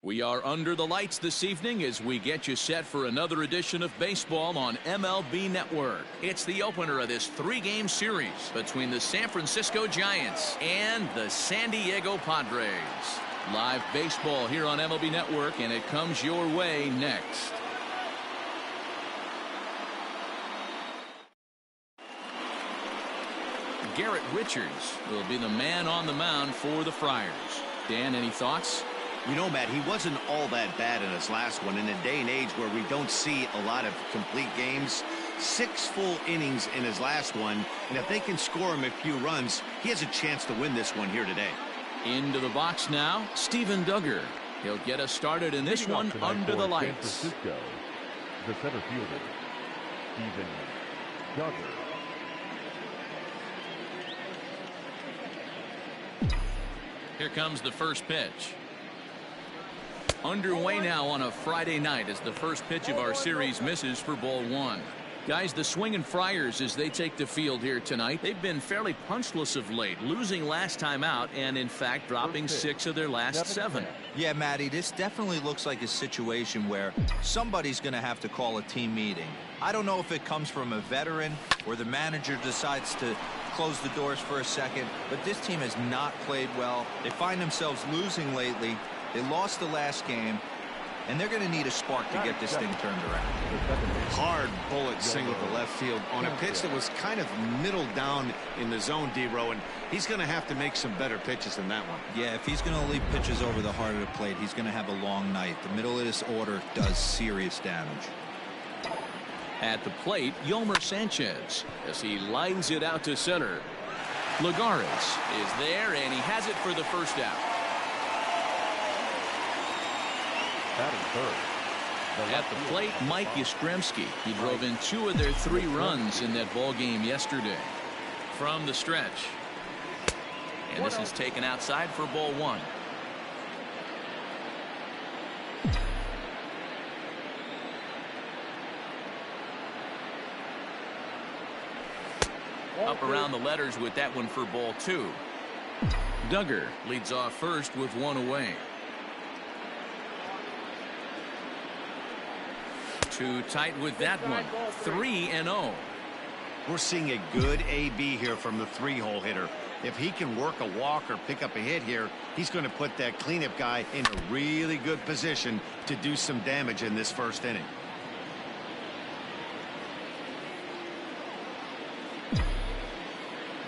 We are under the lights this evening as we get you set for another edition of baseball on MLB Network. It's the opener of this three-game series between the San Francisco Giants and the San Diego Padres. Live baseball here on MLB Network, and it comes your way next. Garrett Richards will be the man on the mound for the Friars. Dan, any thoughts? You know, Matt, he wasn't all that bad in his last one. In a day and age where we don't see a lot of complete games, 6 full innings in his last one, and if they can score him a few runs, he has a chance to win this one here today. Into the box now, Steven Duggar. He'll get us started in this one under the lights. San Francisco, the center fielder, Steven Duggar. Here comes the first pitch. Underway now on a Friday night as the first pitch of our series misses for ball one. Guys, the swinging Friars as they take the field here tonight. They've been fairly punchless of late, losing last time out and in fact dropping 6 of their last 7. Yeah, Matty, this definitely looks like a situation where somebody's going to have to call a team meeting. I don't know if it comes from a veteran or the manager decides to close the doors for a second, but this team has not played well. They find themselves losing lately. They lost the last game, and they're going to need a spark to get this thing turned around. Hard bullet single to left field on a pitch that was kind of middle down in the zone, D-Row, and he's going to have to make some better pitches than that one. Yeah, if he's going to leave pitches over the heart of the plate, he's going to have a long night. The middle of this order does serious damage. At the plate, Yolmer Sanchez as he lines it out to center. Lagares is there, and he has it for the first out. At the plate, Mike Yastrzemski. He drove in 2 of their 3 runs in that ball game yesterday. From the stretch. And this is taken outside for ball 1. Up around the letters with that one for ball 2. Duggar leads off first with 1 away. Too tight with that one. 3-0. We're seeing a good AB here from the 3-hole hitter. If he can work a walk or pick up a hit here, he's going to put that cleanup guy in a really good position to do some damage in this first inning.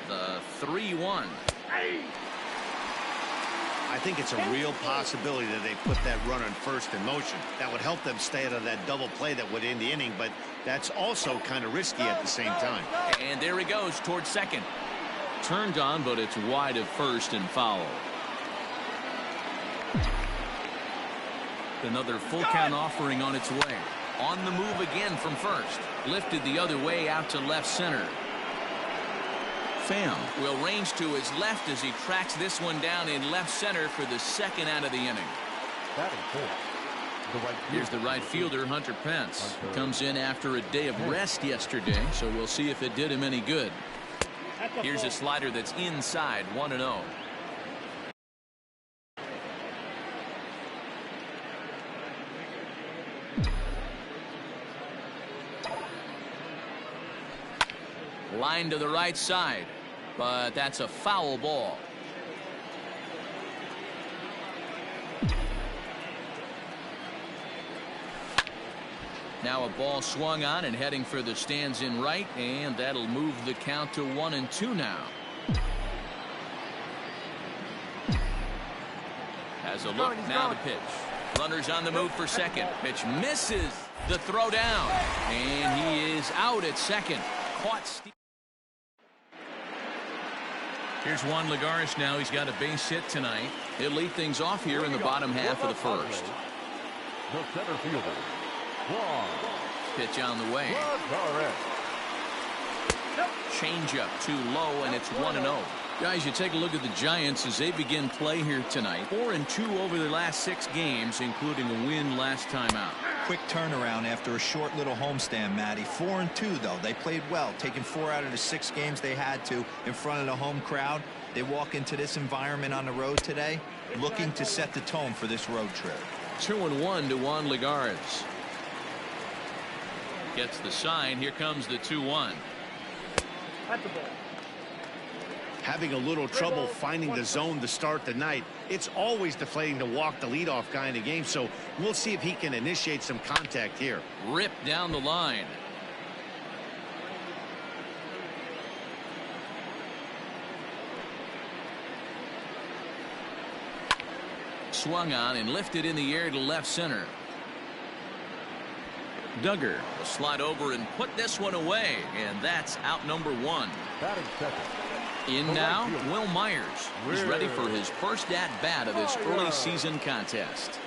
The 3-1. I think it's a real possibility that they put that runner in first in motion. That would help them stay out of that double play that would end the inning, but that's also kind of risky at the same time. And there he goes towards second. Turned on, but it's wide of first and foul. Another full count offering on its way. On the move again from first. Lifted the other way out to left center. Pham will range to his left as he tracks this one down in left center for the second out of the inning. Here's the right fielder, Hunter Pence. Comes in after a day of rest yesterday, so we'll see if it did him any good. Here's a slider that's inside, 1-0. Line to the right side, but that's a foul ball. Now a ball swung on and heading for the stands in right, and that'll move the count to 1-2 now. Has a look, now the pitch. Runners on the move for second. Pitch misses the throw down, and he is out at second. Caught. Here's Juan Lagares now. He's got a base hit tonight. He'll lead things off here in the bottom half of the first. The center fielder, Juan. Pitch on the way. Change up too low, and it's 1-0. Guys, you take a look at the Giants as they begin play here tonight. 4-2 over their last 6 games, including a win last time out. Quick turnaround after a short little homestand, Matty. 4-2, though. They played well, taking 4 out of the 6 games they had to in front of the home crowd. They walk into this environment on the road today looking to set the tone for this road trip. 2-1 to Juan Lagarde. Gets the sign. Here comes the 2-1. Having a little trouble finding the zone to start the night. It's always deflating to walk the leadoff guy in the game, so we'll see if he can initiate some contact here. Ripped down the line. Swung on and lifted in the air to left center. Duggar will slide over and put this one away, and that's out number 1. Batting second. In now, Will Myers. He's ready for his first at-bat of this early season contest.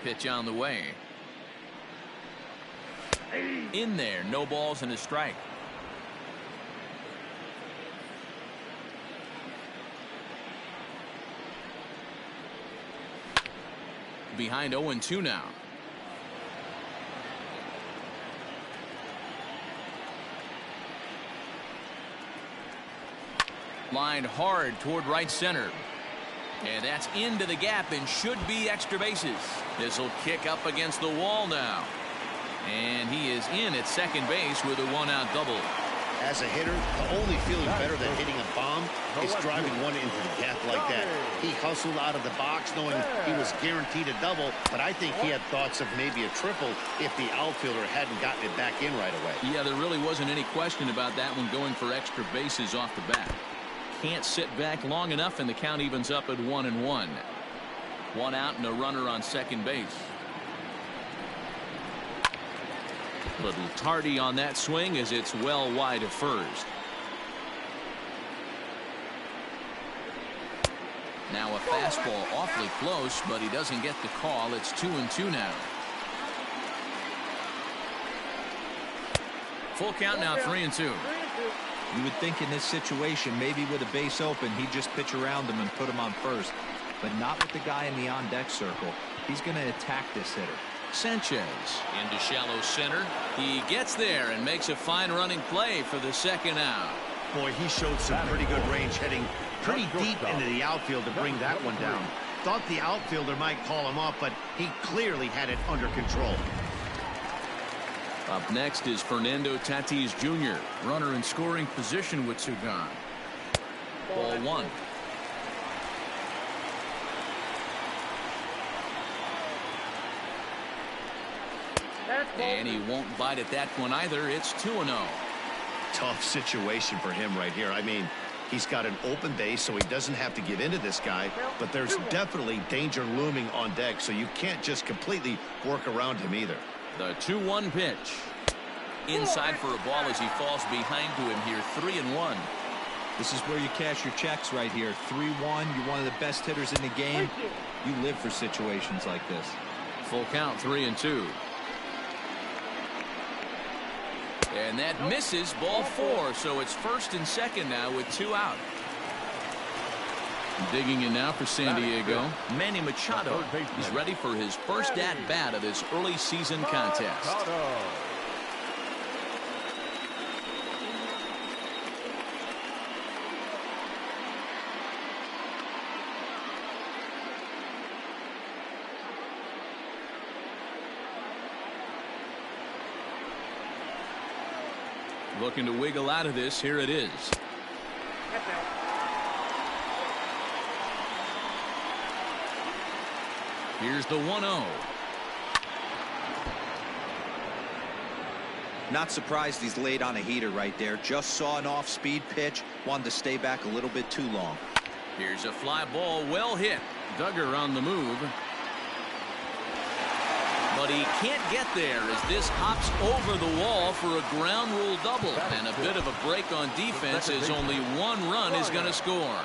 Pitch on the way. In there, no balls and a strike. Behind 0-2 now. Lined hard toward right center. And that's into the gap and should be extra bases. This will kick up against the wall now. And he is in at second base with a one-out double. As a hitter, the only feeling better than hitting a bomb is driving one into the gap like that. He hustled out of the box knowing he was guaranteed a double, but I think he had thoughts of maybe a triple if the outfielder hadn't gotten it back in right away. Yeah, there really wasn't any question about that one, going for extra bases off the bat. Can't sit back long enough, and the count evens up at 1-1. One out and a runner on second base. Little tardy on that swing as it's well wide of first. Now a fastball awfully close, but he doesn't get the call. It's 2-2 now. Full count now, 3-2. You would think in this situation, maybe with a base open, he'd just pitch around him and put him on first. But not with the guy in the on-deck circle. He's going to attack this hitter. Sanchez into shallow center. He gets there and makes a fine running play for the second out. Boy, he showed some pretty good range, heading pretty deep into the outfield to bring that one down. Thought the outfielder might call him off, but he clearly had it under control. Up next is Fernando Tatis Jr. Runner in scoring position with two gone. Ball one. And he won't bite at that one either. It's 2-0. Tough situation for him right here. I mean, he's got an open base, so he doesn't have to give in to this guy, but there's definitely danger looming on deck, so you can't just completely work around him either. The 2-1 pitch. Inside for a ball as he falls behind to him here. 3-1. This is where you cash your checks right here. 3-1. You're one of the best hitters in the game. You live for situations like this. Full count, 3-2. And that misses, ball four, so it's first and second now with two out. Digging in now for San Diego, Manny Machado. He's ready for his first at-bat of this early season contest. Looking to wiggle out of this. Here it is. Here's the 1-0. Not surprised he's laid on a heater right there. Just saw an off-speed pitch. Wanted to stay back a little bit too long. Here's a fly ball, well hit. Duggar on the move. But he can't get there as this hops over the wall for a ground rule double. And a bit of a break on defense as only one run is going to score.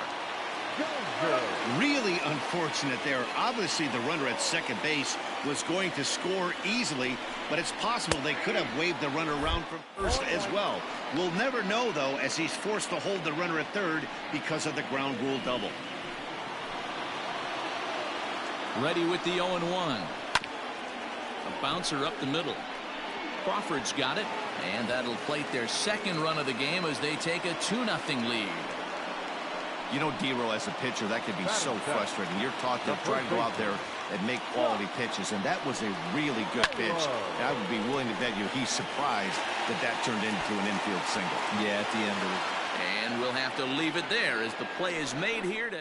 Really unfortunate there. Obviously the runner at second base was going to score easily, but it's possible they could have waved the runner around from first as well. We'll never know though, as he's forced to hold the runner at third because of the ground rule double. Ready with the 0-1. A bouncer up the middle. Crawford's got it, and that'll plate their second run of the game as they take a 2-0 lead. You know, D-Row, as a pitcher, that can be so frustrating. You're taught to try to go out there and make quality pitches, and that was a really good pitch. And I would be willing to bet you he's surprised that that turned into an infield single. Yeah, at the end of it. And we'll have to leave it there as the play is made here to...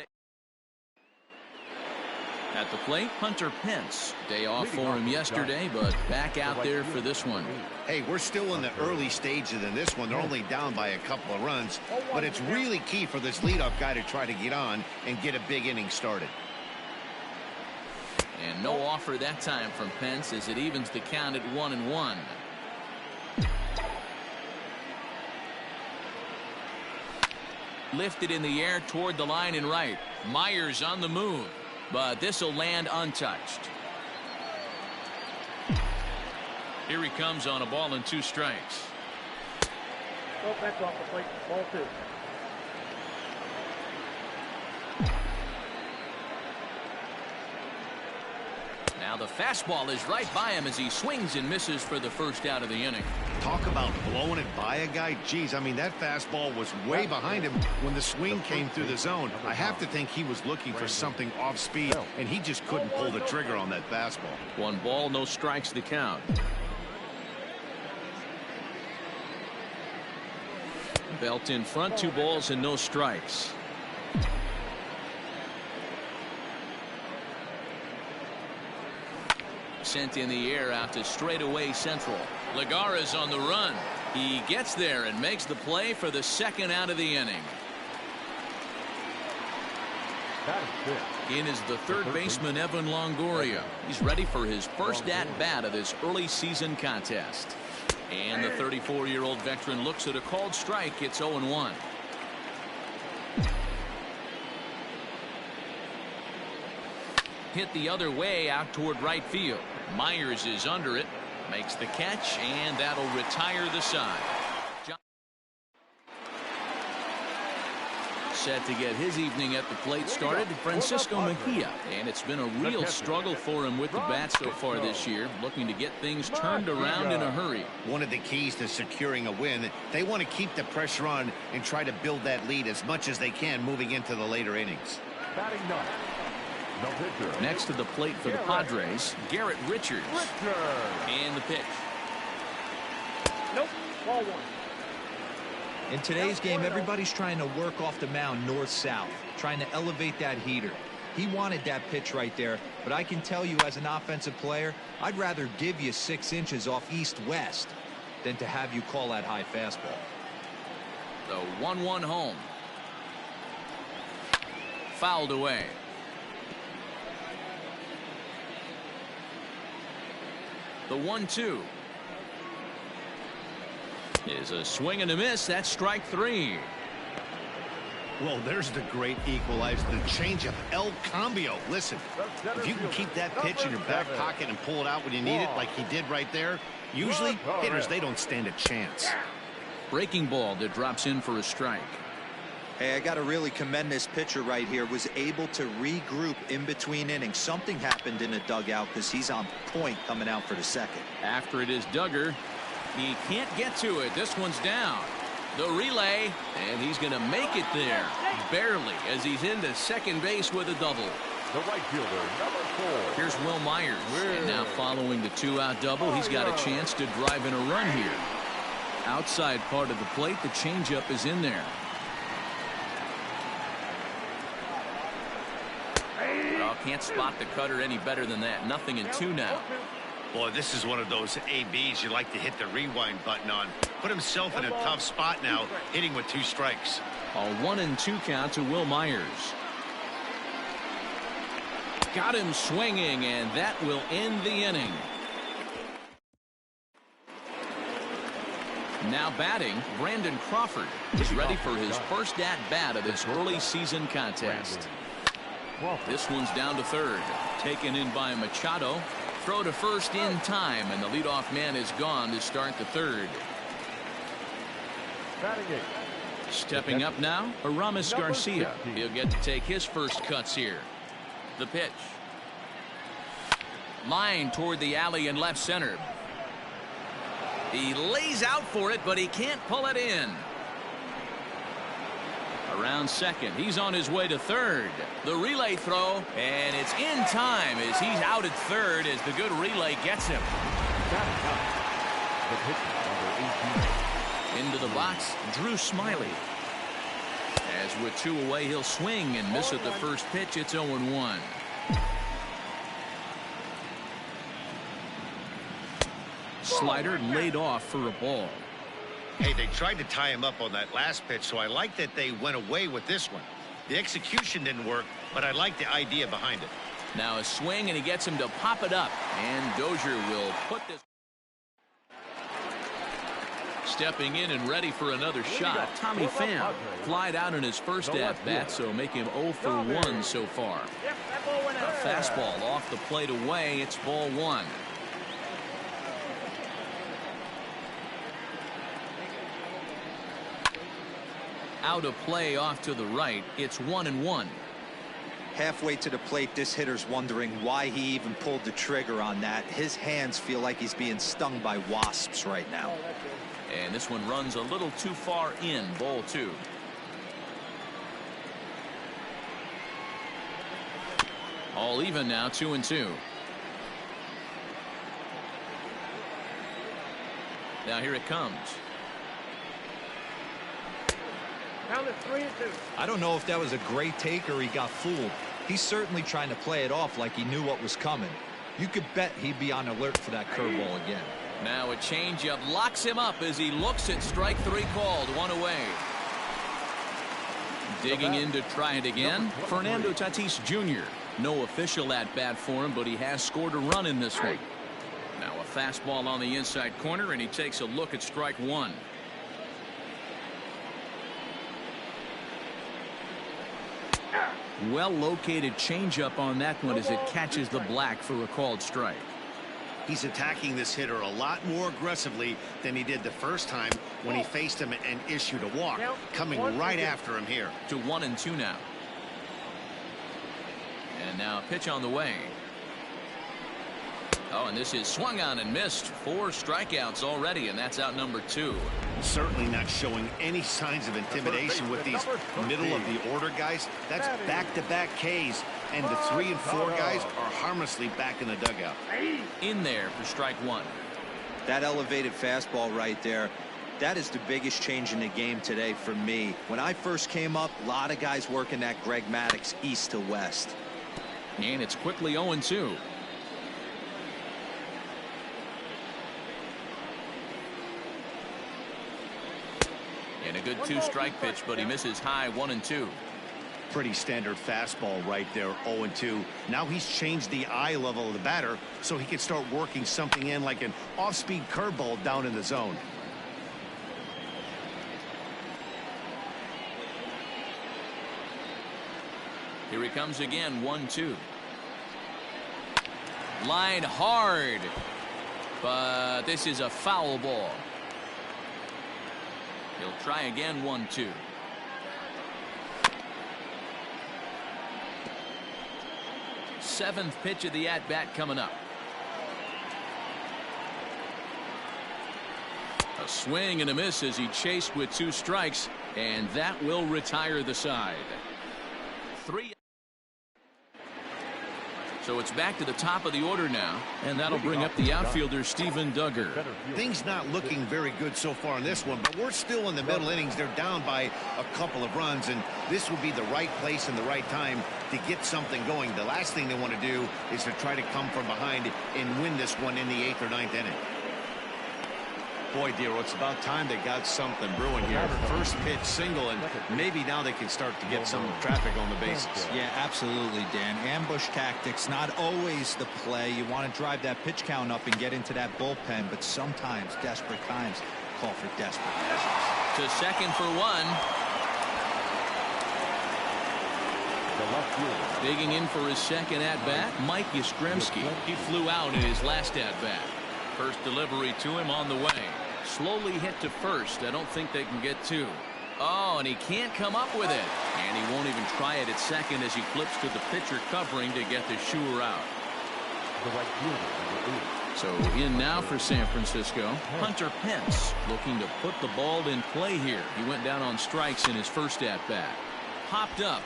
At the plate, Hunter Pence. Day off for him yesterday, but back out there for this one. Hey, we're still in the early stages in this one. They're only down by a couple of runs, but it's really key for this leadoff guy to try to get on and get a big inning started. And no offer that time from Pence as it evens the count at 1-1. Lifted in the air toward the line and right. Myers on the move, but this will land untouched. Here he comes on a ball and 2 strikes. Oh, that's off the plate. Ball 2. Now the fastball is right by him as he swings and misses for the first out of the inning. Talk about blowing it by a guy. Geez, I mean, that fastball was way behind him when the swing came through the zone. I have to think he was looking for something off speed, and he just couldn't pull the trigger on that fastball. 1 ball, no strikes to count. Belt in front, 2 balls and no strikes. Sent in the air out to straightaway central. Legara's on the run. He gets there and makes the play for the second out of the inning. In is the third baseman, Evan Longoria. He's ready for his first at-bat of this early season contest. And the 34-year-old veteran looks at a called strike. It's 0-1. Hit the other way out toward right field. Myers is under it, makes the catch, and that'll retire the side. Set to get his evening at the plate started, Francisco Mejia. And it's been a real struggle for him with the bat so far this year, looking to get things turned around in a hurry. One of the keys to securing a win, they want to keep the pressure on and try to build that lead as much as they can moving into the later innings. Batting 9. Next to the plate for the Padres, Garrett Richards. And the pitch. Nope. Ball 1. In today's game, everybody's trying to work off the mound north-south, trying to elevate that heater. He wanted that pitch right there, but I can tell you as an offensive player, I'd rather give you 6 inches off east-west than to have you call that high fastball. The 1-1 home. Fouled away. The 1-2 is a swing and a miss. That's strike 3. Well, there's the great equalizer, the change of El Cambio. Listen, if you can keep that pitch in your back pocket and pull it out when you need it like he did right there, usually hitters, they don't stand a chance. Breaking ball that drops in for a strike. Hey, I got to really commend this pitcher right here. Was able to regroup in between innings. Something happened in the dugout because he's on point coming out for the second. After it is Duggar. He can't get to it. This one's down. The relay, and he's going to make it there. Barely, as he's into second base with a double. The right fielder, number 4. Here's Will Myers. And now following the 2-out double, he's got a chance to drive in a run here. Outside part of the plate, the changeup is in there. Well, can't spot the cutter any better than that. Nothing in 2 now. Boy, this is one of those ABs you like to hit the rewind button on. Put himself in a tough spot now, hitting with 2 strikes. A 1-2 count to Will Myers. Got him swinging, and that will end the inning. Now batting, Brandon Crawford is ready for his first at-bat of this early season contest. This one's down to third. Taken in by Machado. Throw to first in time, and the leadoff man is gone to start the third. Stepping up now, Aramis Garcia. He'll get to take his first cuts here. The pitch. Line toward the alley in left center. He lays out for it, but he can't pull it in. Around second, he's on his way to third. The relay throw, and it's in time as he's out at third as the good relay gets him. Into the box, Drew Smiley. As with 2 away, he'll swing and miss at the first pitch. It's 0-1. Slider laid off for a ball. Hey, they tried to tie him up on that last pitch, so I like that they went away with this one. The execution didn't work, but I like the idea behind it. Now a swing, and he gets him to pop it up. And Dozier will put this. Stepping in and ready for another shot, Tommy Pham flied out in his first at-bat, so make him 0 for 1 so far. A fastball off the plate away. It's ball 1. Out of play off to the right. It's 1-1. Halfway to the plate, this hitter's wondering why he even pulled the trigger on that. His hands feel like he's being stung by wasps right now. And this one runs a little too far in. Ball 2. All even now, 2-2. Now here it comes. Count it 3-2. I don't know if that was a great take or he got fooled. He's certainly trying to play it off like he knew what was coming. You could bet he'd be on alert for that curveball again. Now a changeup locks him up as he looks at strike 3 called. 1 away. Digging in to try it again, Fernando Tatis Jr. No official at bat for him, but he has scored a run in this one. Now a fastball on the inside corner, and he takes a look at strike 1. Well located changeup on that one as it catches the black for a called strike. He's attacking this hitter a lot more aggressively than he did the first time when he faced him and issued a walk. Coming right after him here. To 1-2 now. And now a pitch on the way. Oh, and this is swung on and missed. 4 strikeouts already, and that's out number 2. Certainly not showing any signs of intimidation with these middle of the order guys. That's back-to-back Ks, and the 3 and 4 guys are harmlessly back in the dugout. In there for strike 1. That elevated fastball right there, that is the biggest change in the game today for me. When I first came up, a lot of guys working that Greg Maddux east to west. And it's quickly 0-2. And a good 2-strike pitch, but he misses high. 1-2. Pretty standard fastball right there. 0-2. Now he's changed the eye level of the batter so he can start working something in like an off-speed curveball down in the zone. Here he comes again. 1-2. Line hard, but this is a foul ball. He'll try again. 1-2. Seventh pitch of the at-bat coming up. A swing and a miss as he chased with 2 strikes, and that will retire the side. 3. So it's back to the top of the order now, and that'll bring up the outfielder Steven Duggar. Things not looking very good so far in this one, but we're still in the middle innings. They're down by a couple of runs, and this would be the right place and the right time to get something going. The last thing they want to do is to try to come from behind and win this one in the 8th or 9th inning. Boy, Dero, it's about time they got something brewing here. First pitch single, and maybe now they can start to get some traffic on the bases. Yeah, absolutely, Dan. Ambush tactics, not always the play. You want to drive that pitch count up and get into that bullpen, but sometimes desperate times call for desperate measures. To second for 1. Digging in for his second at-bat, Mike Yastrzemski. He flew out in his last at-bat. First delivery to him on the way. Slowly hit to first. I don't think they can get 2. Oh, and he can't come up with it. And he won't even try it at second as he flips to the pitcher covering to get the Schuer out. The right fielder, number 8. So in now for San Francisco, Hunter Pence looking to put the ball in play here. He went down on strikes in his first at-bat. Popped up.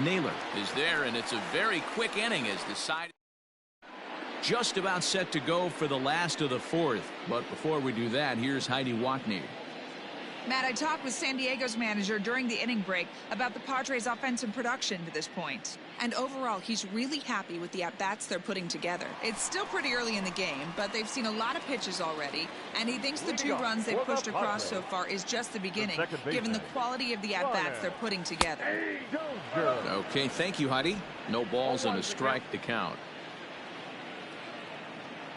Naylor is there, and it's a very quick inning as the side just about set to go for the last of the fourth. But before we do that, here's Heidi Watney. Matt, I talked with San Diego's manager during the inning break about the Padres' offensive production to this point. And overall, he's really happy with the at-bats they're putting together. It's still pretty early in the game, but they've seen a lot of pitches already, and he thinks the 2 runs they've pushed across so far is just the beginning, given the quality of the at-bats they're putting together. Okay, thank you, Heidi. No balls and a strike to count.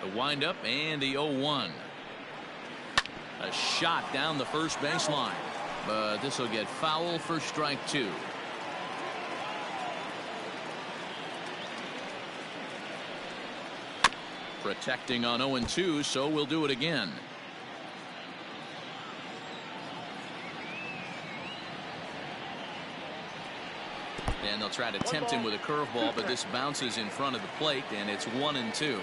The windup and the 0-1. A shot down the first baseline, but this will get foul for strike 2. Protecting on 0-2, so we'll do it again. And they'll try to tempt him with a curveball, but this bounces in front of the plate, and it's 1-2.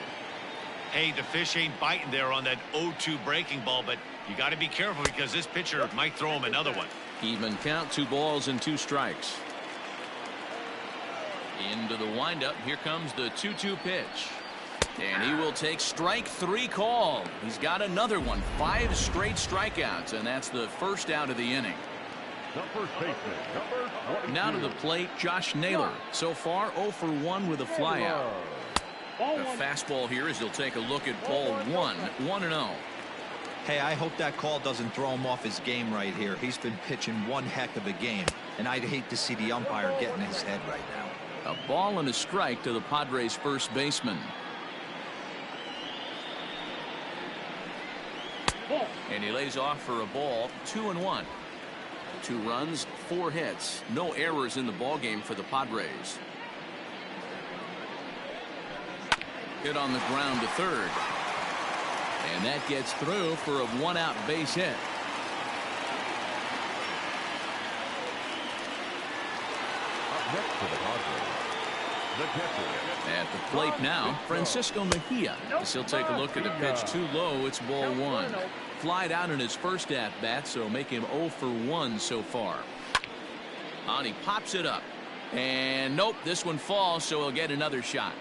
Hey, the fish ain't biting there on that 0-2 breaking ball, but you got to be careful because this pitcher might throw him another one. Even count, 2 balls and 2 strikes. Into the windup. Here comes the 2-2 pitch. And he will take strike 3 called. He's got another one. 5 straight strikeouts, and that's the first out of the inning. The first baseman, number 22. Now to the plate, Josh Naylor. So far, 0 for 1 with a flyout. A fastball here as he'll take a look at ball 1. 1-0. Hey, I hope that call doesn't throw him off his game right here. He's been pitching one heck of a game, and I'd hate to see the umpire get in his head right now. A ball and a strike to the Padres' first baseman. And he lays off for a ball. 2-1. 2 runs, 4 hits. No errors in the ballgame for the Padres. Hit on the ground to third. And that gets through for a 1-out base hit. Up next for the Padres, the catcher. At the plate now, Francisco Mejia. As he'll take a look at the pitch too low. It's ball 1. Flied out in his first at-bat, so make him 0 for 1 so far. And he pops it up. And nope, this one falls, so he'll get another shot.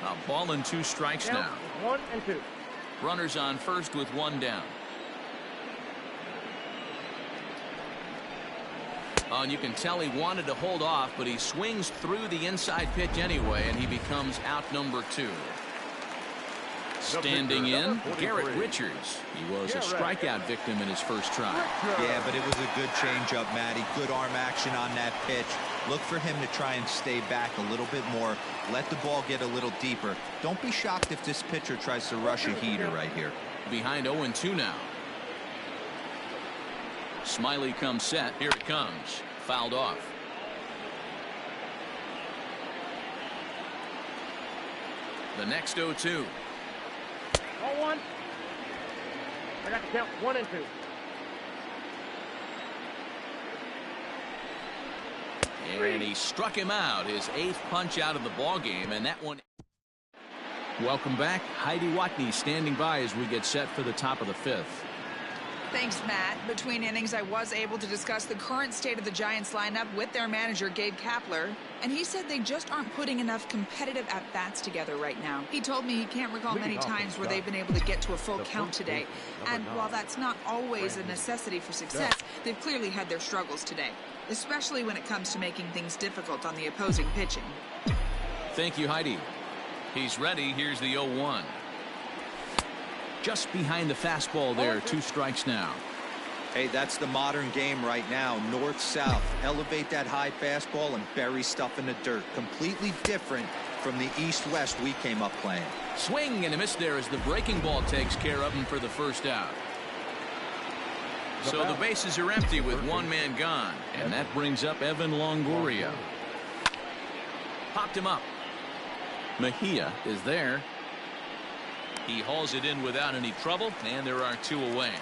A ball and 2 strikes now. 1-2. Runners on first with 1 down. And you can tell he wanted to hold off, but he swings through the inside pitch anyway, and he becomes out number 2. Standing in, Garrett Richards. He was a strikeout victim in his first try. Yeah, but it was a good changeup, Matty. Good arm action on that pitch. Look for him to try and stay back a little bit more. Let the ball get a little deeper. Don't be shocked if this pitcher tries to rush a heater right here. Behind 0-2 now. Smiley comes set. Here it comes. Fouled off. The next 0-2. 0-1. I got to count 1-2. And he struck him out, his 8th punch out of the ball game, and that one. Welcome back. Heidi Watney standing by as we get set for the top of the 5th. Thanks, Matt. Between innings, I was able to discuss the current state of the Giants lineup with their manager, Gabe Kapler, and he said they just aren't putting enough competitive at-bats together right now. He told me he can't recall many times where they've been able to get to a full count today, and while that's not always a necessity for success, they've clearly had their struggles today, especially when it comes to making things difficult on the opposing pitching. Thank you, Heidi. He's ready. Here's the 0-1. Just behind the fastball there. 2 strikes now. Hey, that's the modern game right now. North-south. Elevate that high fastball and bury stuff in the dirt. Completely different from the east-west we came up playing. Swing and a miss there as the breaking ball takes care of him for the first out. So the bases are empty with 1 man gone. And that brings up Evan Longoria. Popped him up. Mejia is there. He hauls it in without any trouble, and there are 2 away.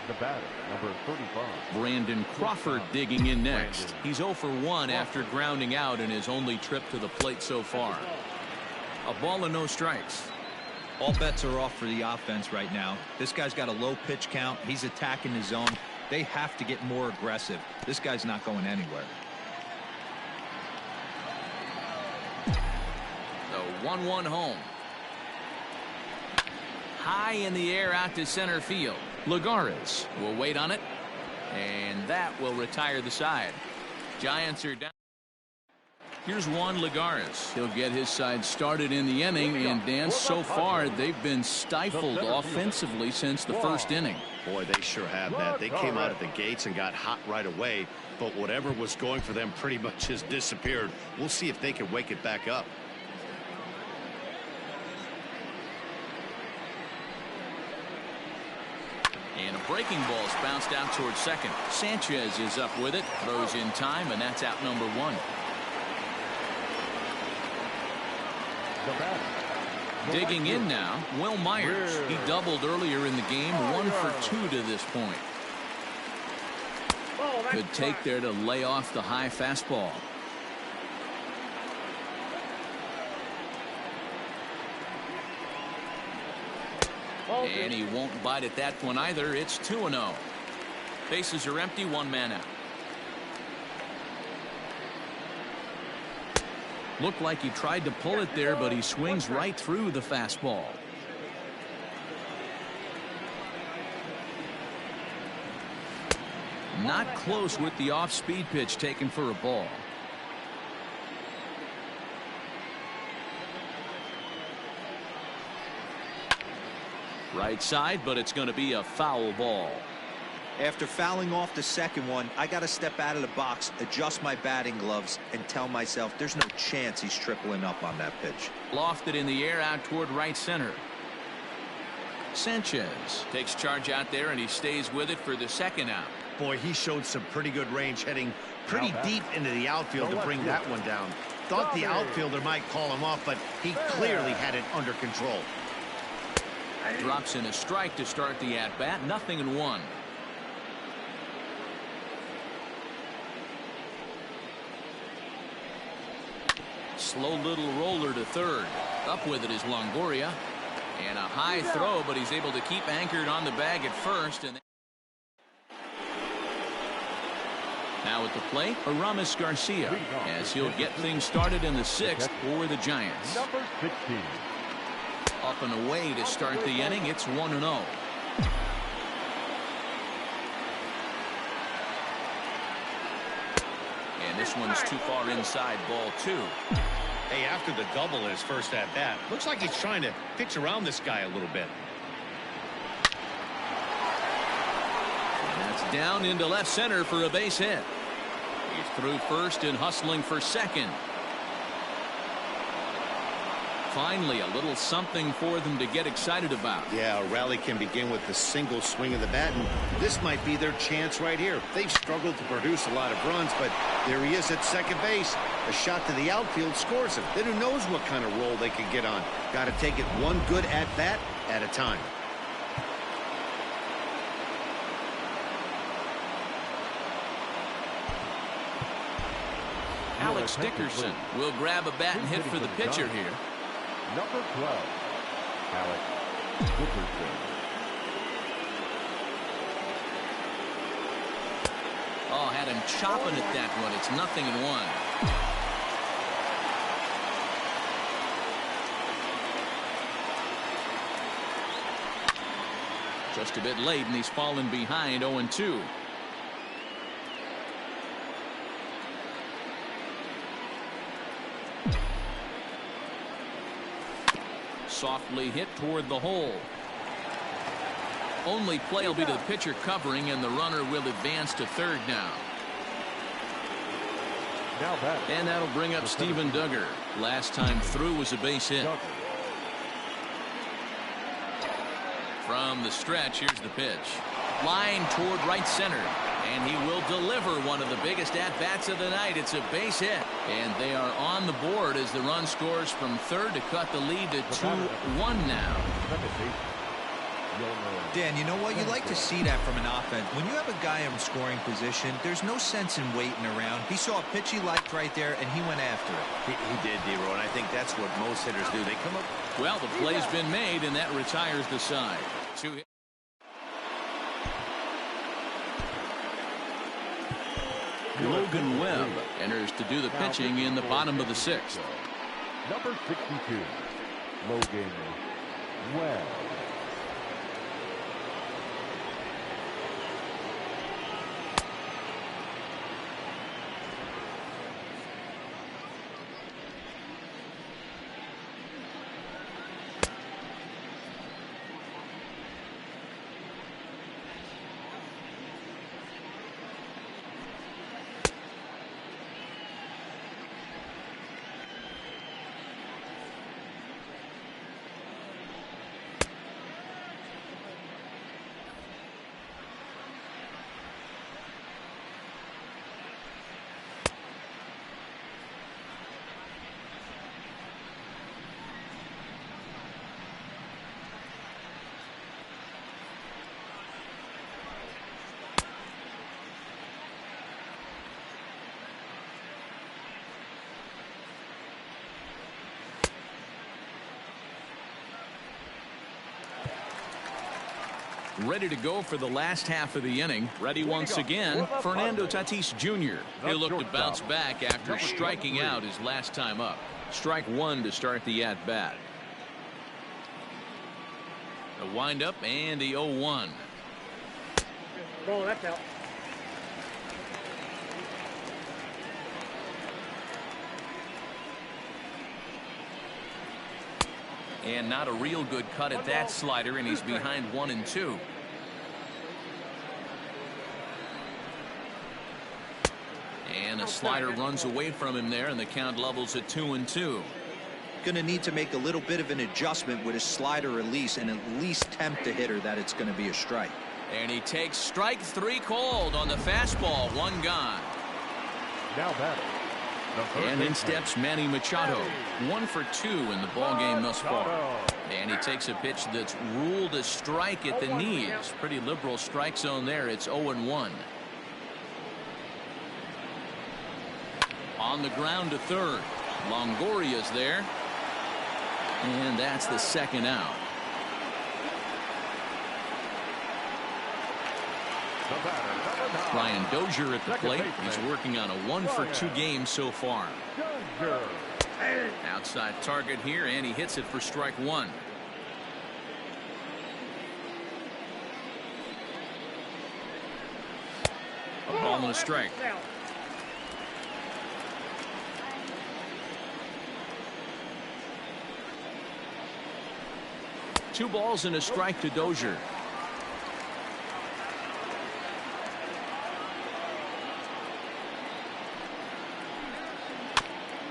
The batter, number 35. Brandon Crawford digging in next. He's 0 for 1 after grounding out in his only trip to the plate so far. A ball and no strikes. All bets are off for the offense right now. This guy's got a low pitch count. He's attacking the zone. They have to get more aggressive. This guy's not going anywhere. The 1-1 home. High in the air out to center field. Lagares will wait on it, and that will retire the side. Giants are down. Here's Juan Lagares. He'll get his side started in the inning, and Dan, so far they've been stifled offensively since the first inning. Boy, they sure have that. They came out of the gates and got hot right away, but whatever was going for them pretty much has disappeared. We'll see if they can wake it back up. And a breaking ball's bounced out towards second. Sanchez is up with it, throws in time, and that's out number 1. Digging in now, Will Myers. He doubled earlier in the game, 1 for 2 to this point. Good take there to lay off the high fastball. And he won't bite at that one either. It's 2-0. Bases are empty, 1 man out. Looked like he tried to pull it there, but he swings right through the fastball. Not close with the off-speed pitch taken for a ball. Right side, but it's going to be a foul ball. After fouling off the second one, I got to step out of the box, adjust my batting gloves, and tell myself there's no chance he's tripling up on that pitch. Lofted in the air out toward right center. Sanchez takes charge out there, and he stays with it for the second out. Boy, he showed some pretty good range, heading pretty deep into the outfield to bring that one down. Thought the outfielder might call him off, but he clearly had it under control. Drops in a strike to start the at-bat. 0-1. Slow little roller to third. Up with it is Longoria. And a high throw, but he's able to keep anchored on the bag at first. And now at the plate, Aramis Garcia, as he'll get things started in the 6th for the Giants. Number 16. Up and away to start the inning. It's 1-0. And this one's too far inside, ball 2. Hey, after the double in his first at bat, looks like he's trying to pitch around this guy a little bit. And that's down into left center for a base hit. He's through first and hustling for second. Finally, a little something for them to get excited about. Yeah, a rally can begin with a single swing of the bat, and this might be their chance right here. They've struggled to produce a lot of runs, but there he is at second base. A shot to the outfield scores him. Then who knows what kind of roll they can get on. Got to take it one good at-bat at a time. Alex Dickerson will grab a bat and hit for the pitcher here. Number 12, Alex Dickerson. Oh, had him chopping at that one. It's 0-1. Just a bit late, and he's fallen behind 0-2. Softly hit toward the hole. Only play will be to the pitcher covering, and the runner will advance to third now. And that'll bring up Steven Duggar. Last time through was a base hit. From the stretch, here's the pitch. Line toward right center. And he will deliver one of the biggest at-bats of the night. It's a base hit. And they are on the board as the run scores from third to cut the lead to 2-1 now. Dan, you know what? You like to see that from an offense. When you have a guy in scoring position, there's no sense in waiting around. He saw a pitch he liked right there, and he went after it. He did, D-Row, and I think that's what most hitters do. They come up. Well, the play's been made, and that retires the side. Logan Webb enters to do the pitching in the bottom of the 6th. Number 62, Logan Webb. Ready to go for the last half of the inning. Ready once again, Fernando Tatis Jr. He'll look to bounce back after striking out his last time up. Strike one to start the at-bat. The windup and the 0-1. Oh, that's out. And not a real good cut at that slider, and he's behind 1-2. And a slider runs away from him there, and the count levels at 2-2. Going to need to make a little bit of an adjustment with his slider release and at least tempt the hitter that it's going to be a strike. And he takes strike 3 called on the fastball. 1 gone. Now batting. And in steps Manny Machado. 1 for 2 in the ball game thus far. And he takes a pitch that's ruled a strike at the knees. Pretty liberal strike zone there. It's 0-1. On the ground to third. Longoria's there. And that's the second out. Brian Dozier at the plate. He's working on a 1 for 2 game so far. Outside target here, and he hits it for strike 1. A ball and a strike. Two balls and a strike to Dozier.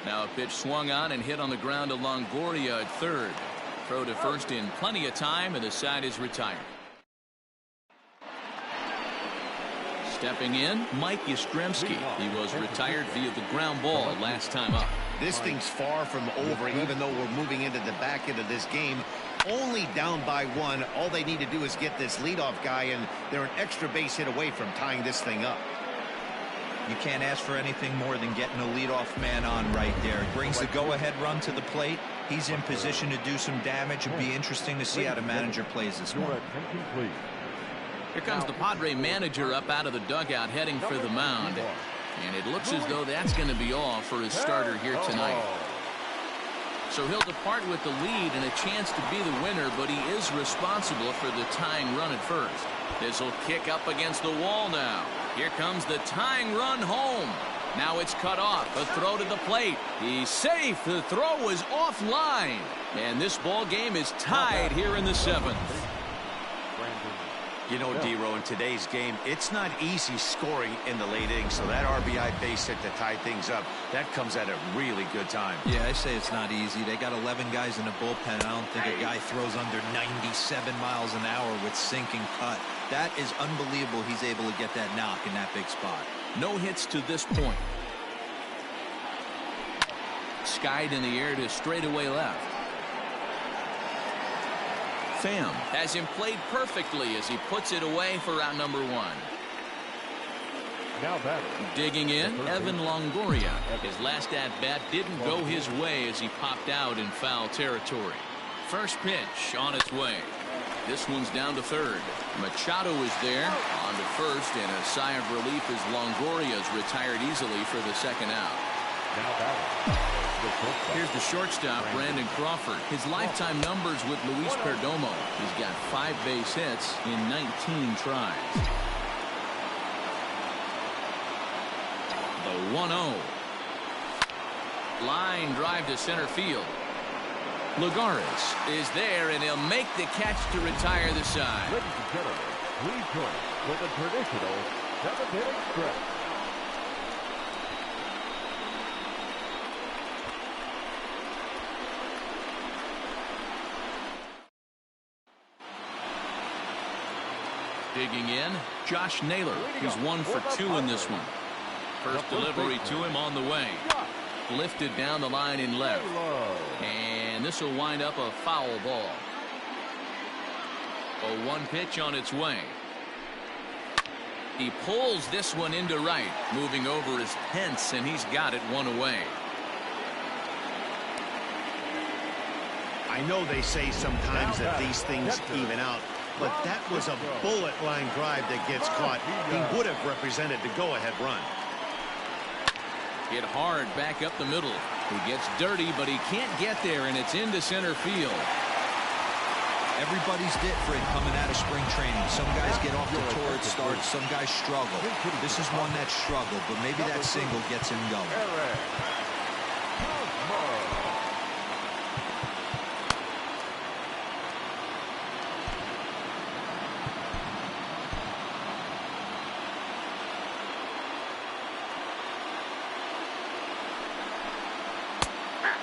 Now a pitch swung on and hit on the ground to Longoria at third. Throw to first in plenty of time, and the side is retired. Stepping in, Mike Yastrzemski. He was retired via the ground ball last time up. This thing's far from over, even though we're moving into the back end of this game. Only down by 1. All they need to do is get this leadoff guy, and they're an extra base hit away from tying this thing up. You can't ask for anything more than getting a leadoff man on right there. It brings the go-ahead run to the plate. He's in position to do some damage. It'd be interesting to see how the manager plays this one. Here comes the Padre manager up out of the dugout heading for the mound. And it looks as though that's going to be all for his starter here tonight. So he'll depart with the lead and a chance to be the winner, but he is responsible for the tying run at first. This will kick up against the wall now. Here comes the tying run home. Now it's cut off. A throw to the plate. He's safe. The throw was offline. And this ball game is tied here in the 7th. You know, D-Row, in today's game, it's not easy scoring in the late innings, so that RBI base hit to tie things up, that comes at a really good time. Yeah, I say it's not easy. They got 11 guys in the bullpen. I don't think a guy throws under 97 miles an hour with sinking cut. That is unbelievable. He's able to get that knock in that big spot. No hits to this point. Skied in the air to straightaway left. Pham has him played perfectly as he puts it away for out number 1. Now batting. Digging in, Evan Longoria. His last at-bat didn't go his way as he popped out in foul territory. First pitch on its way. This one's down to third. Machado is there on to first, and a sigh of relief as Longoria's retired easily for the second out. Now batting. Here's the shortstop, Brandon Crawford. His lifetime numbers with Luis Perdomo. He's got 5 base hits in 19 tries. The 1-0. Line drive to center field. Lagares is there, and he'll make the catch to retire the side. Ladies and gentlemen, please join us for the traditional 7th-inning stretch. Digging in, Josh Naylor. He's 1 for 2 in this one. First delivery to him on the way. Lifted down the line in left. And this will wind up a foul ball. A 1 pitch on its way. He pulls this one into right. Moving over is Pence, and he's got it 1 away. I know they say sometimes that these things even out, but that was a bullet line drive that gets caught. He would have represented the go-ahead run. Hit hard back up the middle. He gets dirty, but he can't get there, and it's into center field. Everybody's different coming out of spring training. Some guys get off to torrid starts. Some guys struggle. This is one that struggled, but maybe that single gets him going.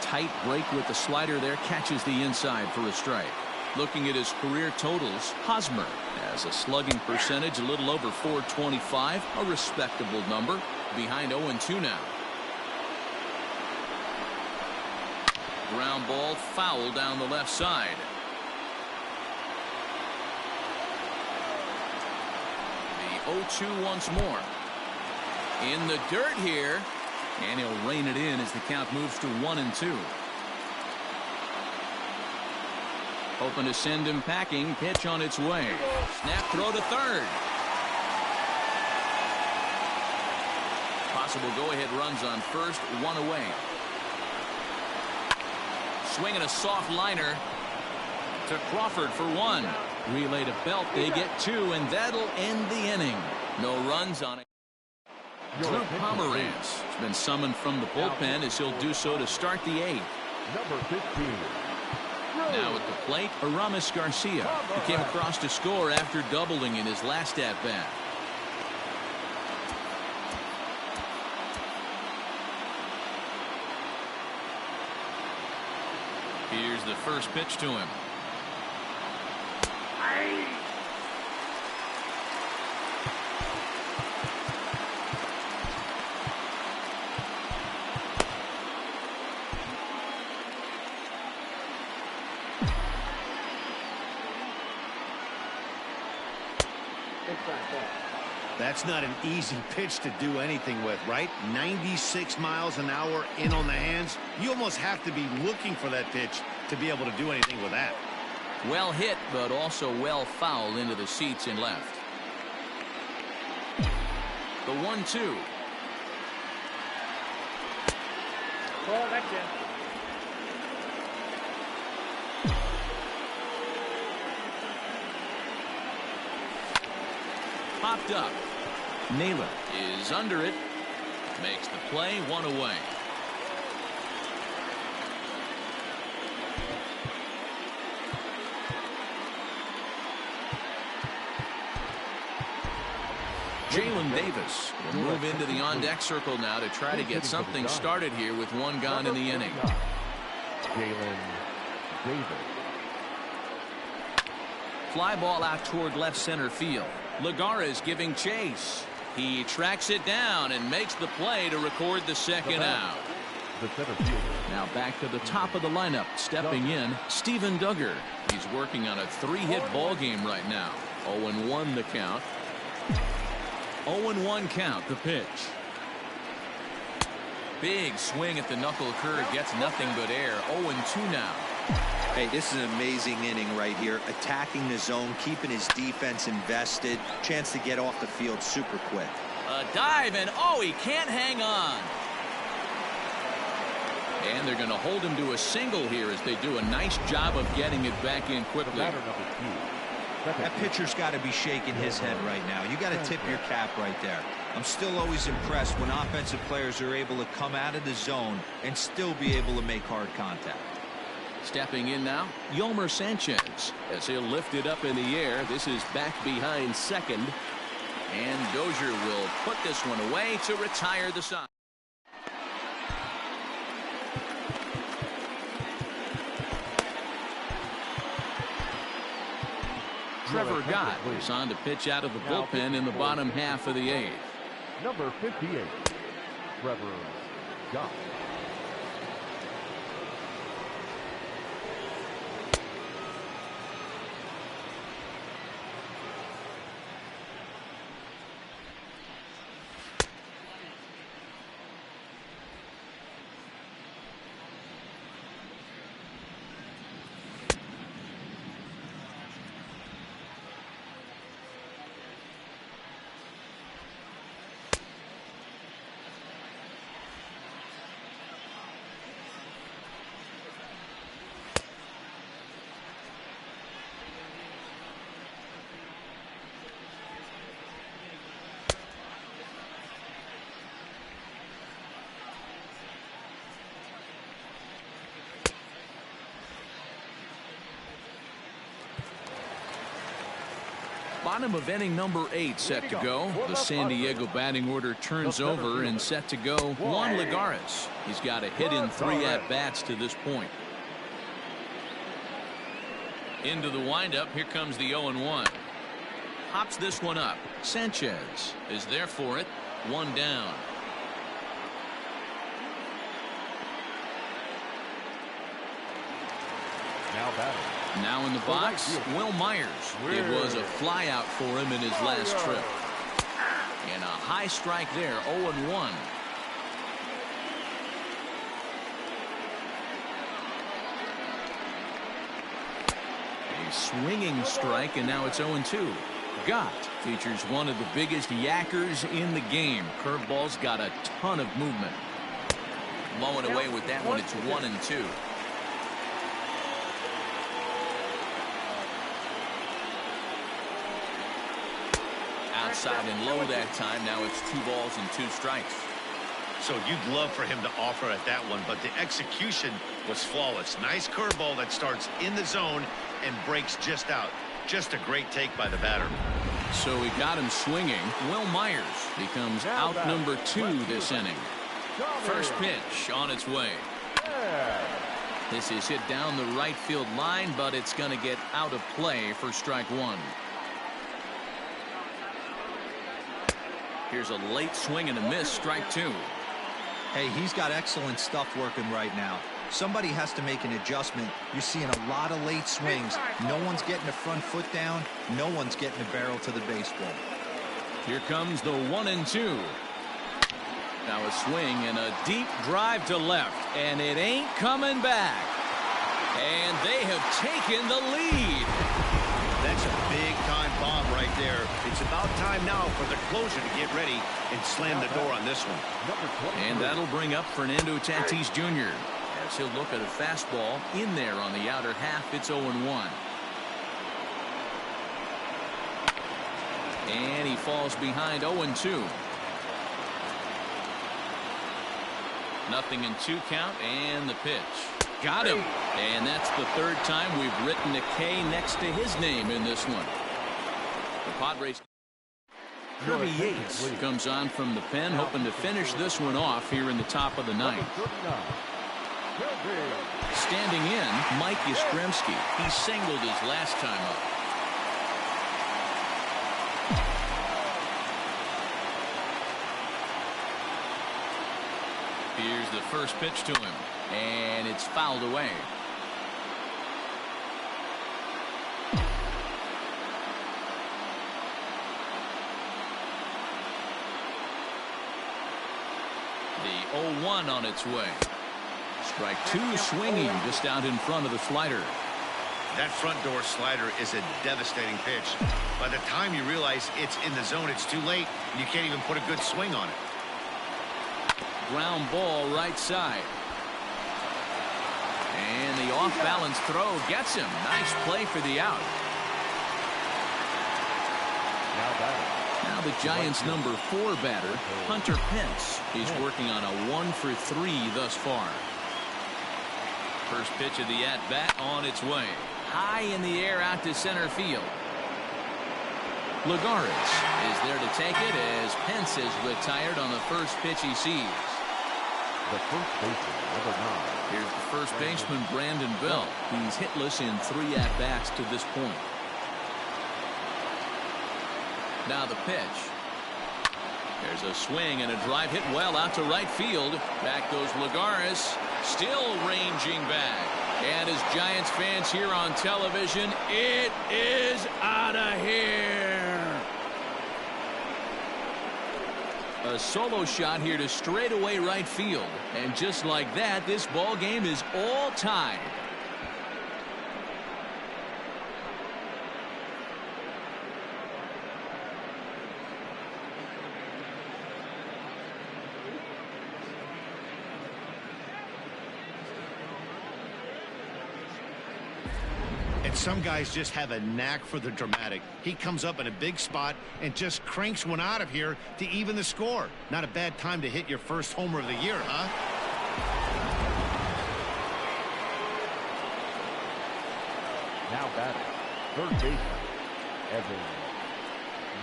Tight break with the slider there, catches the inside for a strike. Looking at his career totals, Hosmer has a slugging percentage a little over .425, a respectable number, behind 0-2 now. Ground ball foul down the left side. The 0-2 once more. In the dirt here. And he'll rein it in as the count moves to 1-2. Hoping to send him packing. Pitch on its way. Snap throw to third. Possible go-ahead runs on first. 1 away. Swinging a soft liner to Crawford for 1. Relay to Belt. They get 2, and that'll end the inning. No runs on it. Drew Pomeranz has been summoned from the bullpen as he'll do so to start the 8th. Number 15. Now at the plate, Aramis Garcia, who came across to score after doubling in his last at-bat. Here's the first pitch to him. That's not an easy pitch to do anything with, right? 96 miles an hour in on the hands. You almost have to be looking for that pitch to be able to do anything with that. Well hit, but also well fouled into the seats in left. The 1-2. Ball, that's in. Popped up. Naylor is under it. Makes the play. 1 away. Jalen Davis will move into the on-deck circle now to try to get something started here with 1 gone in the inning. Jalen Davis. Fly ball out toward left center field. Lagares giving chase. He tracks it down and makes the play to record the second out. the center fielder. Now back to the top of the lineup. Stepping in, Steven Duggar. He's working on a 3-hit ball game right now. 0-1 the count. 0-1 count, the pitch. Big swing at the knuckle curve, gets nothing but air. 0-2 now. Hey, this is an amazing inning right here. Attacking the zone, keeping his defense invested. Chance to get off the field super quick. A dive, and oh, he can't hang on. And they're going to hold him to a single here as they do a nice job of getting it back in quickly. Batter number 2. That pitcher's got to be shaking his head right now. You got to tip your cap right there. I'm still always impressed when offensive players are able to come out of the zone and still be able to make hard contact. Stepping in now, Yolmer Sanchez, as he'll lift it up in the air. This is back behind second. And Dozier will put this one away to retire the side. Trevor Gott is on to pitch out of the bullpen in the bottom half of the 8th. Number 58, Trevor Gott. Bottom of inning number 8 set to go. The San Diego batting order turns over and set to go Juan Lagares. He's got a hit in 3 at-bats to this point. Into the windup. Here comes the 0-1. Hops this one up. Sanchez is there for it. 1 down. Now batting. Now in the box, Will Myers. It was a fly out for him in his last trip. And a high strike there, 0-1. A swinging strike, and now it's 0-2. Gott features one of the biggest yackers in the game. Curveball's got a ton of movement. Blowing away with that one, it's 1-2. Outside and low that time. Now it's 2 balls and 2 strikes. So you'd love for him to offer at that one, but the execution was flawless. Nice curveball that starts in the zone and breaks just out. Just a great take by the batter. So he got him swinging. Will Myers becomes out number 2 this inning. First pitch on its way. This is hit down the right field line, but it's going to get out of play for strike 1. Here's a late swing and a miss, strike 2. Hey, he's got excellent stuff working right now. Somebody has to make an adjustment. You're seeing a lot of late swings. No one's getting the front foot down. No one's getting the barrel to the baseball. Here comes the 1-2. Now a swing and a deep drive to left, and it ain't coming back. And they have taken the lead. That's a big-time bomb right there. It's about time now for the closer to get ready and slam the door on this one. And that'll bring up Fernando Tatis Jr. as he'll look at a fastball in there on the outer half. It's 0-1. And he falls behind 0-2. Nothing in 2 count, and the pitch. Got him. And that's the 3rd time we've written a K next to his name in this one. The Padres. Kirby Yates comes on from the pen, hoping to finish this one off here in the top of the 9th. Standing in, Mike Yastrzemski. He singled his last time up. Here's the first pitch to him, and it's fouled away. The 0-1 on its way. Strike two swinging just out in front of the slider. That front door slider is a devastating pitch. By the time you realize it's in the zone, it's too late, and you can't even put a good swing on it. Ground ball right side. And the off-balance throw gets him. Nice play for the out. Now the Giants' number 4 batter, Hunter Pence. He's working on a 1-for-3 thus far. First pitch of the at-bat on its way. High in the air out to center field. Lagares is there to take it as Pence is retired on the first pitch he sees. The first baseman, number 9. Here's the first baseman, Brandon Bell. He's hitless in 3 at-bats to this point. Now the pitch. There's a swing and a drive hit well out to right field. Back goes Lagares, still ranging back. And as Giants fans here on television, it is out of here. A solo shot here to straightaway right field. And just like that, this ball game is all tied. Some guys just have a knack for the dramatic. He comes up in a big spot and just cranks one out of here to even the score. Not a bad time to hit your first homer of the year, huh? Now batting, third baseman, Evan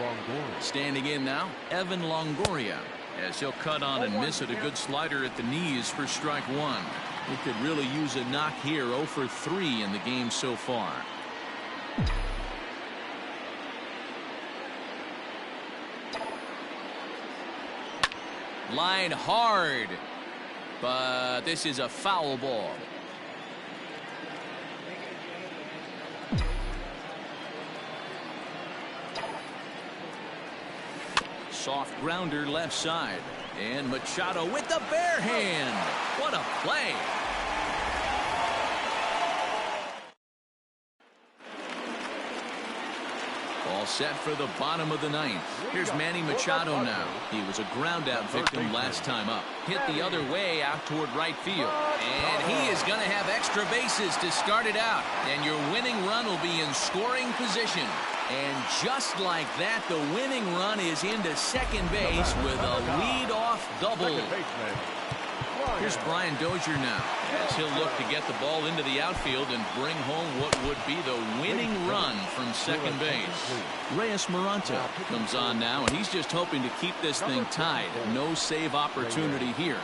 Longoria. Standing in now, Evan Longoria, as he'll cut on and miss it. A good slider at the knees for strike one. He could really use a knock here. 0-for-3 in the game so far. Line hard, but this is a foul ball. Soft grounder left side. And Machado with the bare hand. What a play. All set for the bottom of the ninth. Here's Manny Machado now. He was a ground out victim last time up. Hit the other way out toward right field. And he is going to have extra bases to start it out. And your winning run will be in scoring position. And just like that, the winning run is into second base with a lead-off double. Here's Brian Dozier now, as he'll look to get the ball into the outfield and bring home what would be the winning run from second base. Reyes Moronta comes on now, and he's just hoping to keep this thing tied. No save opportunity here.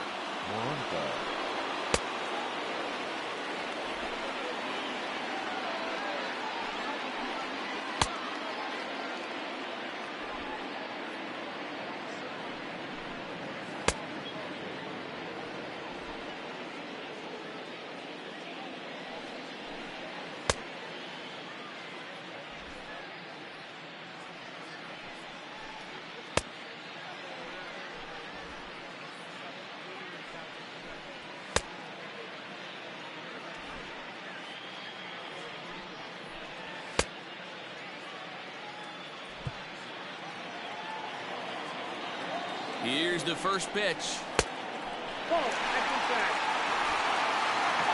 Here's the first pitch.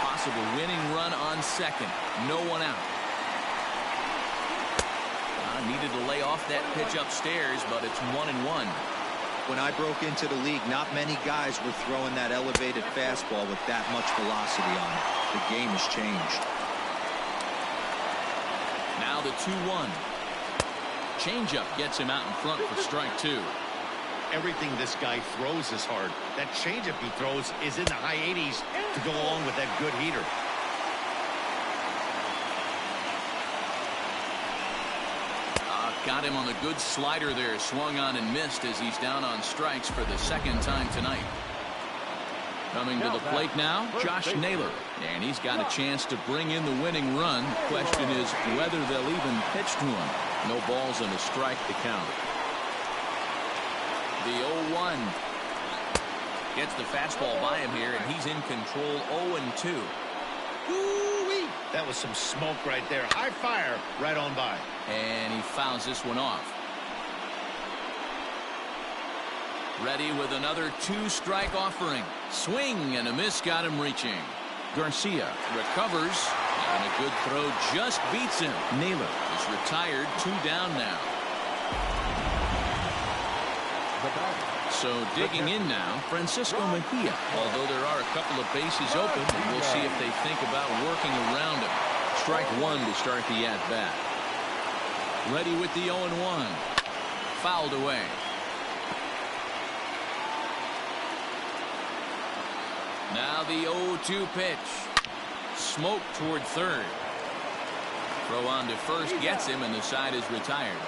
Possible winning run on second. No one out. Needed to lay off that pitch upstairs, but it's 1-1. When I broke into the league, not many guys were throwing that elevated fastball with that much velocity on it. The game has changed. Now the 2-1. Changeup gets him out in front for strike two. Everything this guy throws is hard. That changeup he throws is in the high 80s to go along with that good heater. Got him on the good slider there. Swung on and missed as he's down on strikes for the second time tonight. Coming to the plate now, Josh Naylor. And he's got a chance to bring in the winning run. The question is whether they'll even pitch to him. No balls and a strike to count. The 0-1. Gets the fastball by him here, and he's in control. 0-2. Woo-wee. That was some smoke right there. High fire right on by. And he fouls this one off. Ready with another 2-strike offering. Swing and a miss got him reaching. Garcia recovers, and a good throw just beats him. Naylor is retired. 2 down now. So digging in now, Francisco Mejia. Although there are a couple of bases open, and we'll see if they think about working around him. Strike 1 to start the at-bat. Ready with the 0-1. Fouled away. Now the 0-2 pitch. Smoke toward third. Throw on to first gets him, and the side is retired.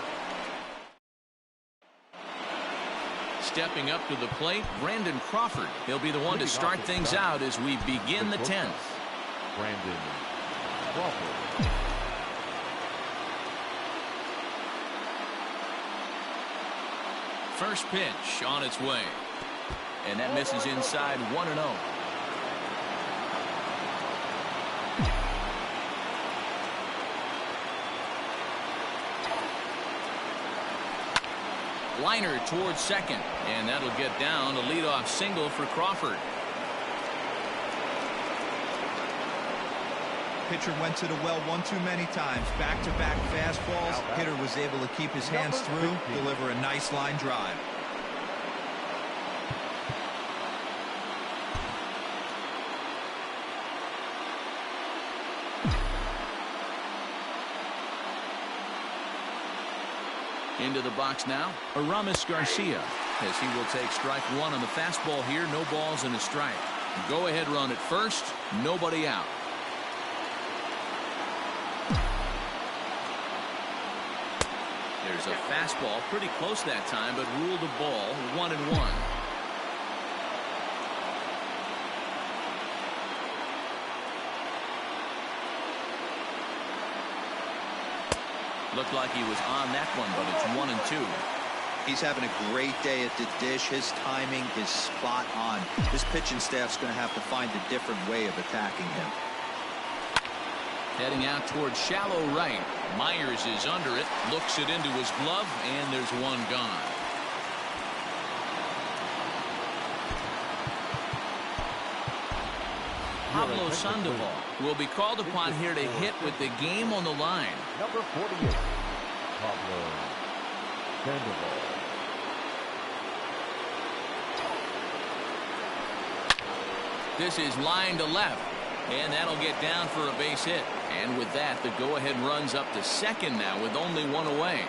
Stepping up to the plate, Brandon Crawford. He'll be the one to start things out as we begin the 10th. Brandon Crawford. First pitch on its way. And that misses inside 1-0. Liner towards second, and that'll get down. A leadoff single for Crawford. Pitcher went to the well one too many times. Back-to-back fastballs. Hitter was able to keep his hands through, deliver a nice line drive. Into the box now, Aramis Garcia, as he will take strike 1 on the fastball here. No balls and a strike. Go ahead run at first. Nobody out. There's a fastball pretty close that time, but ruled a ball. 1-1. Looked like he was on that one, but it's 1-2. He's having a great day at the dish. His timing is spot on. His pitching staff's going to have to find a different way of attacking him. Heading out towards shallow right. Myers is under it, looks it into his glove, and there's one gone. Pablo Sandoval will be called upon here to hit with the game on the line. Number 48, Pablo Sandoval. This is line to left, and that'll get down for a base hit. And with that, the go-ahead runs up to second now with only 1 away.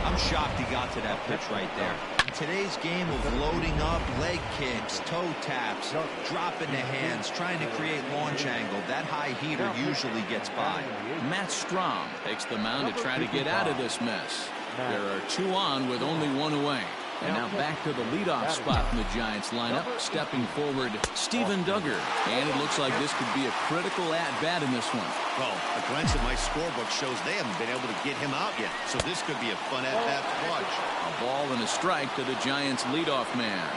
I'm shocked he got to that pitch right there. In today's game of loading up, leg kicks, toe taps, dropping the hands, trying to create launch angle, that high heater usually gets by. Matt Strom takes the mound to try to get out of this mess. There are 2 on with only 1 away. And now back to the leadoff spot in the Giants lineup. Stepping forward, Steven Duggar. And it looks like this could be a critical at-bat in this one. Well, a glance at my scorebook shows they haven't been able to get him out yet. So this could be a fun at-bat to watch. A ball and a strike to the Giants leadoff man.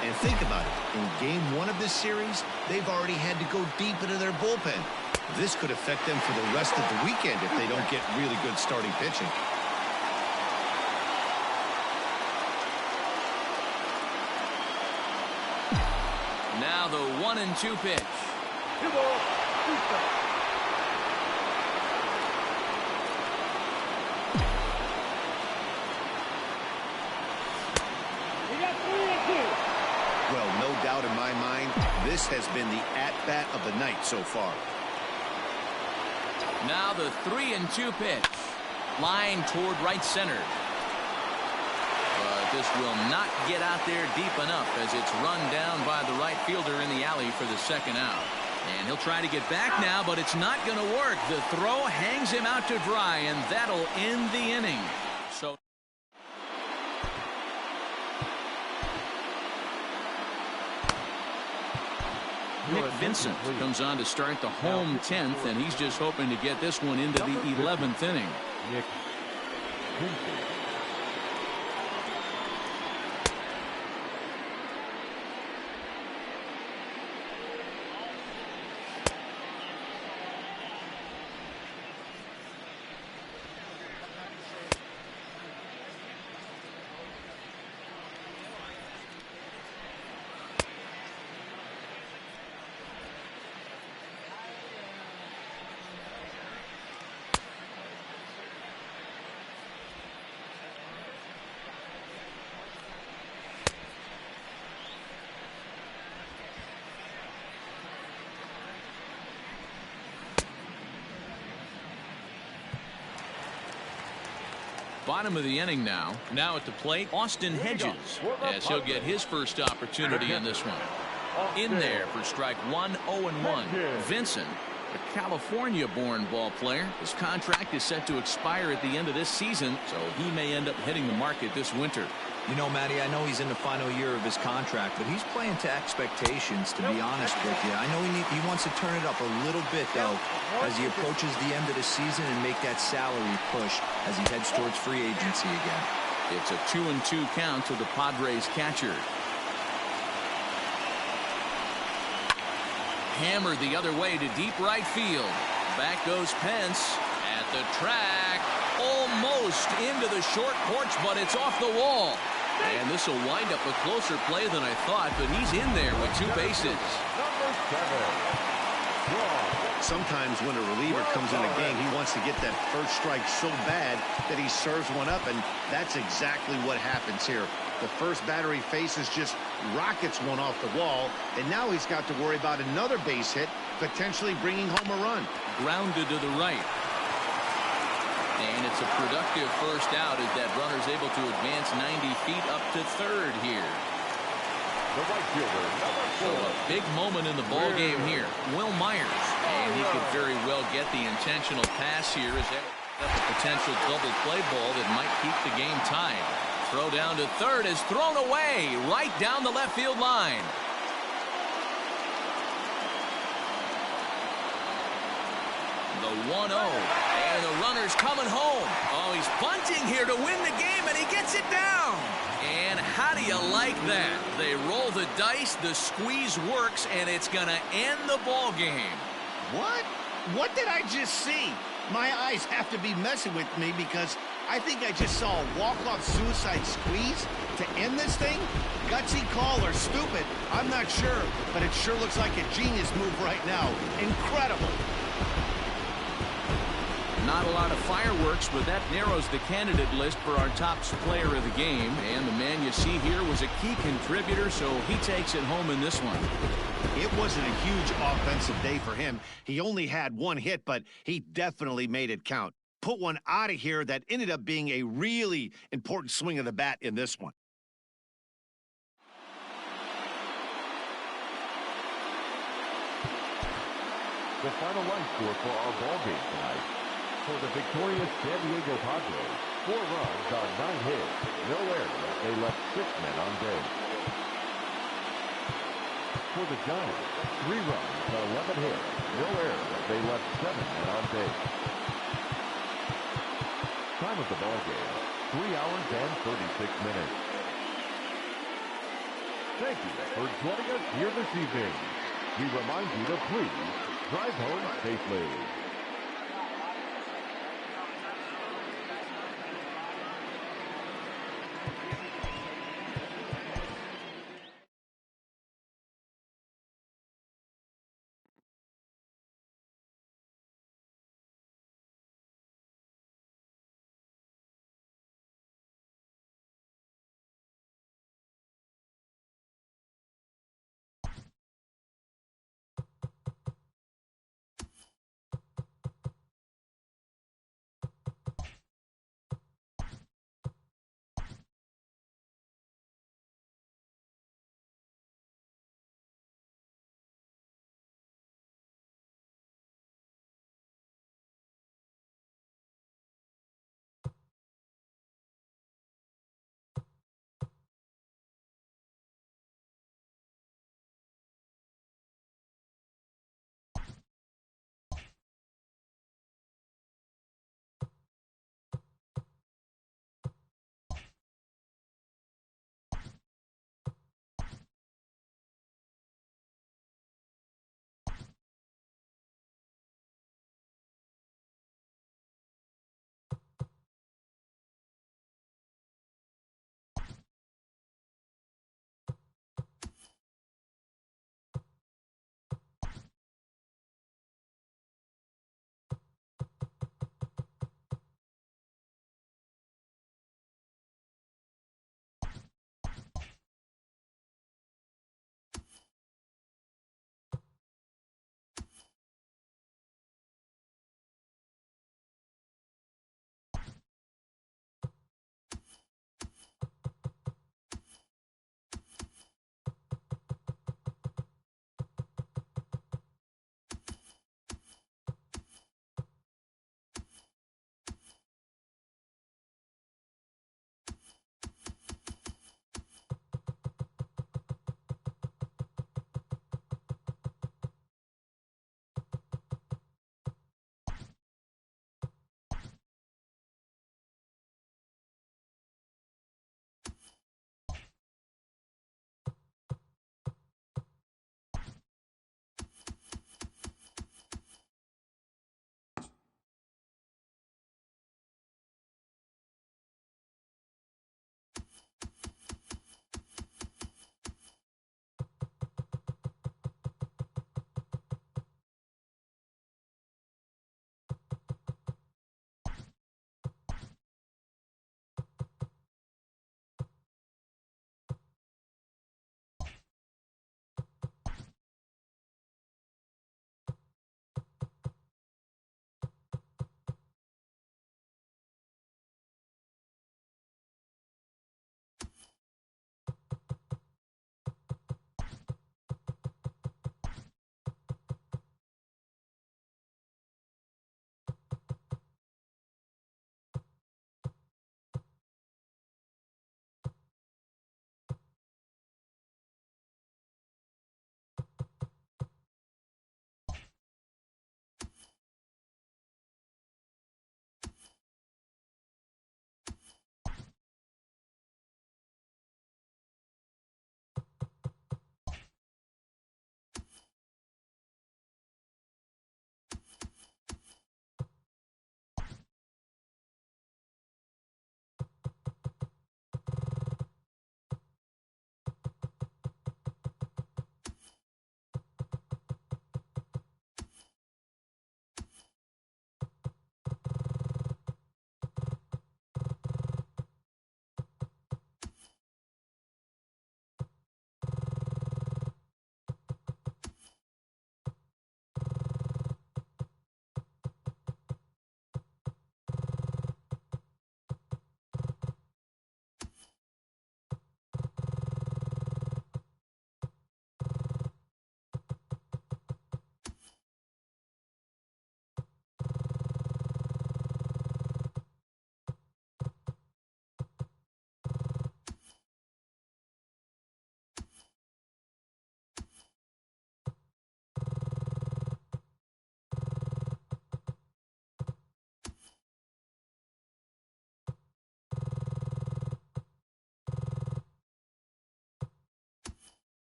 And think about it. In game 1 of this series, they've already had to go deep into their bullpen. This could affect them for the rest of the weekend if they don't get really good starting pitching. Now the 1-2 pitch. 2 balls, 2 strikes. He got 3-2. Well, no doubt in my mind, this has been the at-bat of the night so far. Now the 3-2 pitch. Line toward right center. But this will not get out there deep enough as it's run down by the right fielder in the alley for the second out. And he'll try to get back now, but it's not going to work. The throw hangs him out to dry, and that'll end the inning. So Nick Vincent comes on to start the home 10th, and he's just hoping to get this one into the 11th inning. Nick Vincent. Bottom of the inning now. Now at the plate, Austin Hedges, as he'll get his first opportunity in this one. In there for strike one, 0-1. Vincent, a California-born ball player. His contract is set to expire at the end of this season, so he may end up hitting the market this winter. You know, Matty, I know he's in the final year of his contract, but he's playing to expectations, to be honest with you. I know he wants to turn it up a little bit, though, as he approaches the end of the season and make that salary push as he heads towards free agency again. It's a 2-2 count to the Padres catcher. Hammered the other way to deep right field. Back goes Pence at the track. Almost into the short porch, but it's off the wall. And this will wind up a closer play than I thought, but he's in there with two bases. Sometimes when a reliever comes in a game, he wants to get that first strike so bad that he serves one up, and that's exactly what happens here. The first batter he faces just rockets one off the wall, and now he's got to worry about another base hit, potentially bringing home a run. Grounded to the right. And it's a productive first out as that runner's able to advance 90 feet up to third here. The right fielder, So a big moment in the ball game here. Will Myers, and he could very well get the intentional pass here as that a potential double play ball that might keep the game tied. Throw down to third is thrown away right down the left field line. The 1-0, and the runner's coming home. Oh, he's bunting here to win the game, and he gets it down. And how do you like that? They roll the dice, the squeeze works, and it's going to end the ball game. What? What did I just see? My eyes have to be messing with me because I think I just saw a walk-off suicide squeeze to end this thing. Gutsy call or stupid, I'm not sure, but it sure looks like a genius move right now. Incredible. Not a lot of fireworks, but that narrows the candidate list for our top player of the game. And the man you see here was a key contributor, so he takes it home in this one. It wasn't a huge offensive day for him. He only had one hit, but he definitely made it count. Put one out of here that ended up being a really important swing of the bat in this one. The final line score for our ball game tonight. For the victorious San Diego Padres, 4 runs on 9 hits, no errors. They left 6 men on base. For the Giants, 3 runs on 11 hits, no errors. They left 7 men on base. Time of the ball game, 3 hours and 36 minutes. Thank you for joining us here this evening. We remind you to please drive home safely.